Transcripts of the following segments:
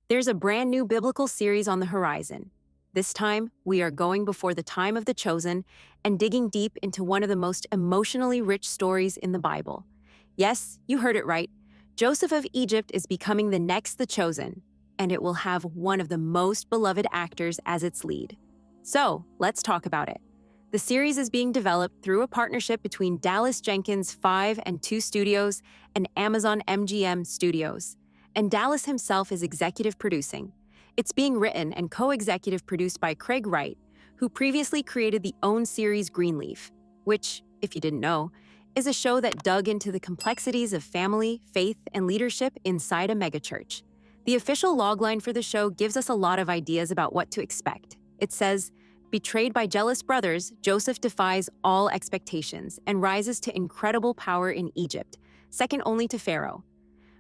There's a brand new biblical series on the horizon. This time, we are going before the time of the chosen and digging deep into one of the most emotionally rich stories in the Bible. Yes, you heard it right. Joseph of Egypt is becoming the next The Chosen, and it will have one of the most beloved actors as its lead. So, let's talk about it. The series is being developed through a partnership between Dallas Jenkins 5 and 2 Studios and Amazon MGM Studios. And Dallas himself is executive producing. It's being written and co-executive produced by Craig Wright, who previously created the OWN series Greenleaf, which, if you didn't know, is a show that dug into the complexities of family, faith, and leadership inside a megachurch. The official logline for the show gives us a lot of ideas about what to expect. It says, "Betrayed by jealous brothers, Joseph defies all expectations and rises to incredible power in Egypt, second only to Pharaoh.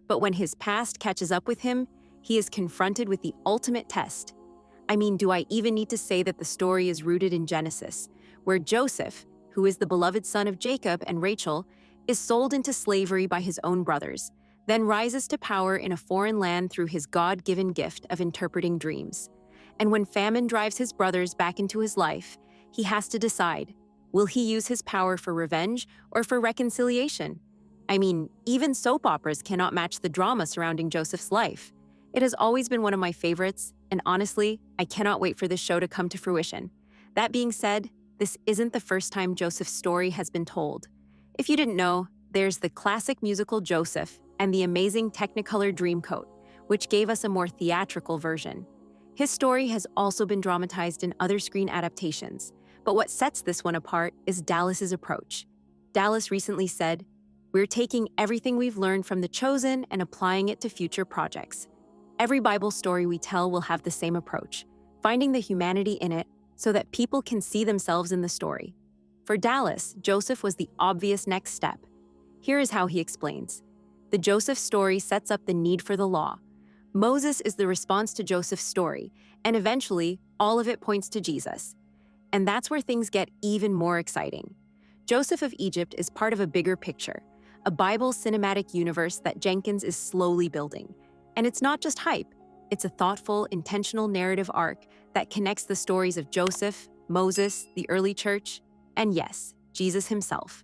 But when his past catches up with him, he is confronted with the ultimate test. I mean, do I even need to say that the story is rooted in Genesis, where Joseph, who is the beloved son of Jacob and Rachel, is sold into slavery by his own brothers, then rises to power in a foreign land through his God-given gift of interpreting dreams. And when famine drives his brothers back into his life, he has to decide, will he use his power for revenge or for reconciliation? I mean, even soap operas cannot match the drama surrounding Joseph's life. It has always been one of my favorites, and honestly, I cannot wait for this show to come to fruition. That being said, this isn't the first time Joseph's story has been told. If you didn't know, there's the classic musical Joseph and the amazing Technicolor Dreamcoat, which gave us a more theatrical version. His story has also been dramatized in other screen adaptations, but what sets this one apart is Dallas's approach. Dallas recently said, "We're taking everything we've learned from The Chosen and applying it to future projects. Every Bible story we tell will have the same approach, finding the humanity in it so that people can see themselves in the story." For Dallas, Joseph was the obvious next step. Here is how he explains. The Joseph story sets up the need for the law. Moses is the response to Joseph's story, and eventually, all of it points to Jesus. And that's where things get even more exciting. Joseph of Egypt is part of a bigger picture, a Bible cinematic universe that Jenkins is slowly building. And it's not just hype, it's a thoughtful, intentional narrative arc that connects the stories of Joseph, Moses, the early church, and yes, Jesus himself.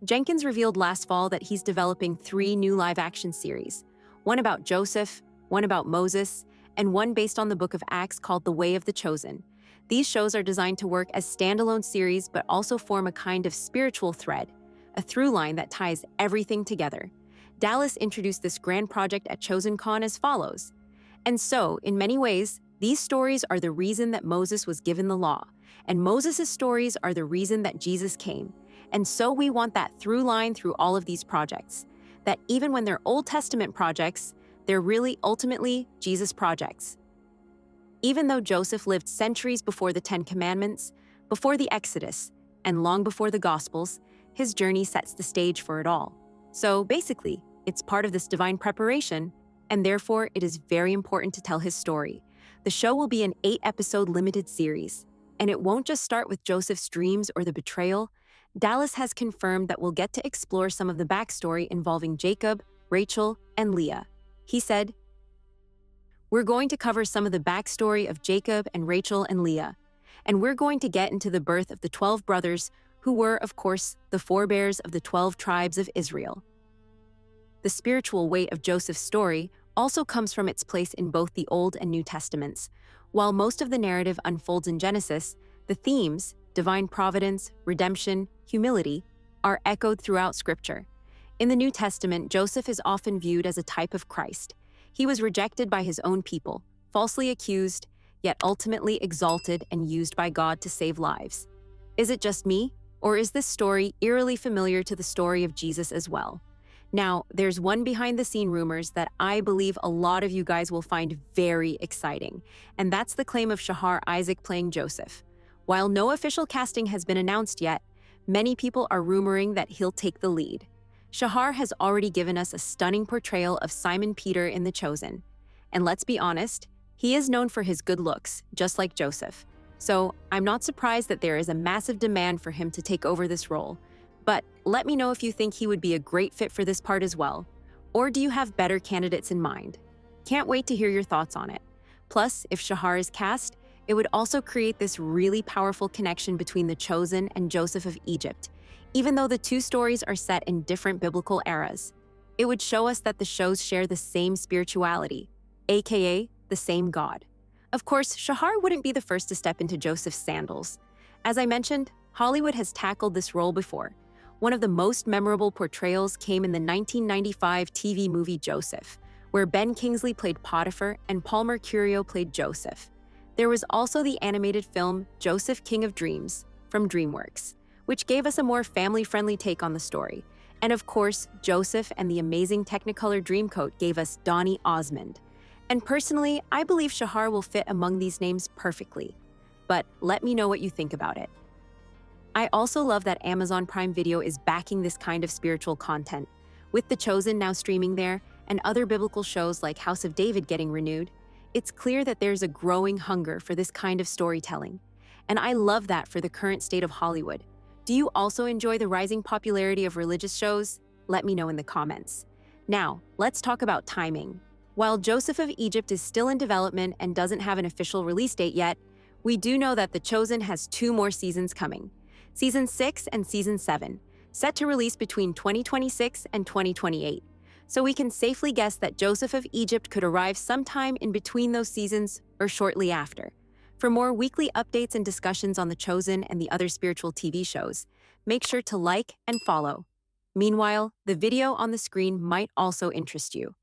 Jenkins revealed last fall that he's developing 3 new live-action series, one about Joseph, one about Moses, and one based on the book of Acts called The Way of the Chosen. These shows are designed to work as standalone series but also form a kind of spiritual thread, a through line that ties everything together. Dallas introduced this grand project at ChosenCon as follows. And so, in many ways, these stories are the reason that Moses was given the law, and Moses' stories are the reason that Jesus came. And so we want that through line through all of these projects, that even when they're Old Testament projects, they're really ultimately Jesus projects. Even though Joseph lived centuries before the 10 Commandments, before the Exodus, and long before the Gospels, his journey sets the stage for it all. So basically, it's part of this divine preparation, and therefore it is very important to tell his story. The show will be an 8-episode limited series, and it won't just start with Joseph's dreams or the betrayal. Dallas has confirmed that we'll get to explore some of the backstory involving Jacob, Rachel, and Leah. He said, "We're going to cover some of the backstory of Jacob and Rachel and Leah, and we're going to get into the birth of the 12 brothers who were, of course, the forebears of the 12 tribes of Israel." The spiritual weight of Joseph's story also comes from its place in both the Old and New Testaments. While most of the narrative unfolds in Genesis, the themes, divine providence, redemption, humility, are echoed throughout Scripture. In the New Testament, Joseph is often viewed as a type of Christ. He was rejected by his own people, falsely accused, yet ultimately exalted and used by God to save lives. Is it just me, or is this story eerily familiar to the story of Jesus as well? Now, there's one behind-the-scene rumors that I believe a lot of you guys will find very exciting, and that's the claim of Shahar Isaac playing Joseph. While no official casting has been announced yet, many people are rumoring that he'll take the lead. Shahar has already given us a stunning portrayal of Simon Peter in The Chosen. And let's be honest, he is known for his good looks, just like Joseph. So I'm not surprised that there is a massive demand for him to take over this role. But let me know if you think he would be a great fit for this part as well. Or do you have better candidates in mind? Can't wait to hear your thoughts on it. Plus, if Shahar is cast, it would also create this really powerful connection between the Chosen and Joseph of Egypt, even though the two stories are set in different biblical eras. It would show us that the shows share the same spirituality, aka the same God. Of course, Shahar wouldn't be the first to step into Joseph's sandals. As I mentioned, Hollywood has tackled this role before. One of the most memorable portrayals came in the 1995 TV movie Joseph, where Ben Kingsley played Potiphar and Paul Mercurio played Joseph. There was also the animated film Joseph King of Dreams from DreamWorks, which gave us a more family-friendly take on the story. And of course, Joseph and the amazing Technicolor Dreamcoat gave us Donny Osmond. And personally, I believe Shahar will fit among these names perfectly. But let me know what you think about it. I also love that Amazon Prime Video is backing this kind of spiritual content. With The Chosen now streaming there, and other biblical shows like House of David getting renewed, it's clear that there's a growing hunger for this kind of storytelling. And I love that for the current state of Hollywood. Do you also enjoy the rising popularity of religious shows? Let me know in the comments. Now, let's talk about timing. While Joseph of Egypt is still in development and doesn't have an official release date yet, we do know that The Chosen has 2 more seasons coming. Season 6 and Season 7, set to release between 2026 and 2028. So we can safely guess that Joseph of Egypt could arrive sometime in between those seasons or shortly after. For more weekly updates and discussions on The Chosen and the other spiritual TV shows, make sure to like and follow. Meanwhile, the video on the screen might also interest you.